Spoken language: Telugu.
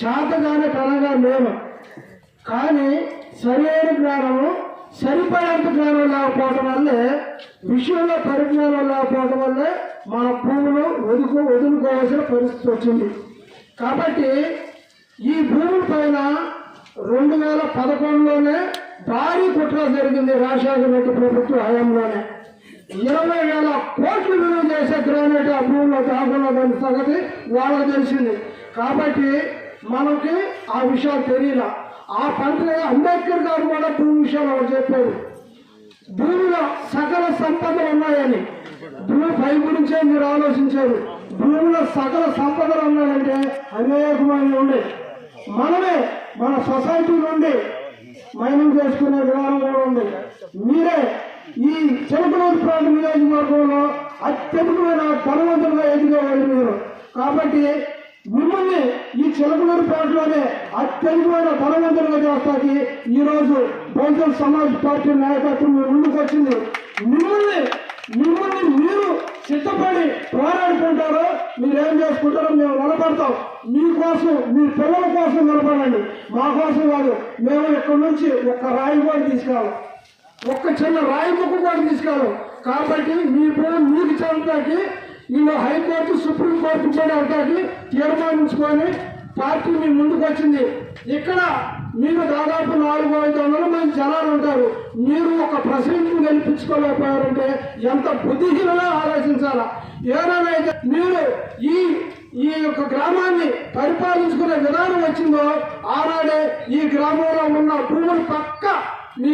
శాతగానే తనగా మేము. కానీ సరైన జ్ఞానము సరిపడేంత జ్ఞానం లేకపోవటం వల్లే, విషయంలో పరిజ్ఞానం లేకపోవటం వల్లే మన భూములు వదులుకోవాల్సిన పరిస్థితి వచ్చింది. కాబట్టి ఈ భూముల పైన 2011లోనే భారీ కుట్ర జరిగింది. రాజశేఖర రెడ్డి ప్రభుత్వ హయాంలోనే 20,000 కోట్లు విలువ చేసే గ్రానైట్ ఆ భూమిలో దాగున్నదని సంగతి వాళ్ళకి తెలిసింది. కాబట్టి మనకి ఆ విషయాలు తెలియలా. ఆ పంటనే అంబేద్కర్ గారు కూడా భూమి విషయాలు చెప్పారు. భూమిలో సకల సంపదలు ఉన్నాయని. భూమి పై గురించే మీరు ఆలోచించారు. భూమిలో సకల సంపదలు ఉన్నాయంటే అనేకమైన ఉండే. మనమే మన సొసైటీ నుండి మైనింగ్ చేసుకునే విధానం కూడా ఉంది. మీరే ఈ చిలకలూరు ప్రాంత నియోజకవర్గంలో అత్యధికమైన ధనవంతులుగా ఎదిగేవాళ్ళు మీరు. కాబట్టి మిమ్మల్ని ఈ చిలకలూరు ప్రాంతంలోనే అత్యధికమైన ధనవంతులుగా చేస్తాకి ఈరోజు బహుజన్ సమాజ్ పార్టీ నాయకత్వం మీ ముందుకు వచ్చింది. మిమ్మల్ని మీరు సిద్ధపడి పోరాడుకుంటారో, మీరేం చేసుకుంటారో మేము నిలబడతాం. మీకోసం, మీ పిల్లల కోసం నిలబడండి, మా కోసం కాదు. మేము ఇక్కడ నుంచి ఒక్క రాయి కూడా తీసుకెళ్ళాం, ఒక్క చిన్న రాయి ముక్క కూడా తీసుకెళ్ళాం. కాబట్టి మీ పేరు మీకు చదవటానికి వీళ్ళు హైకోర్టు, సుప్రీంకోర్టు చేయడానికి తీర్మానించుకొని పార్టీ మీ ముందుకు వచ్చింది. ఇక్కడ మీరు దాదాపు 400-500 మంది జనాలు ఉంటారు. మీరు ఒక ప్రెసిడెంట్ గెలిపించుకోలేకపోయారంటే ఎంత బుద్ధిహీనంగా ఆలోచించాలా. ఏదైనా మీరు ఈ యొక్క గ్రామాన్ని పరిపాలించుకునే విధానం వచ్చిందో ఆనాడే ఈ గ్రామంలో ఉన్న భూములు పక్క మీ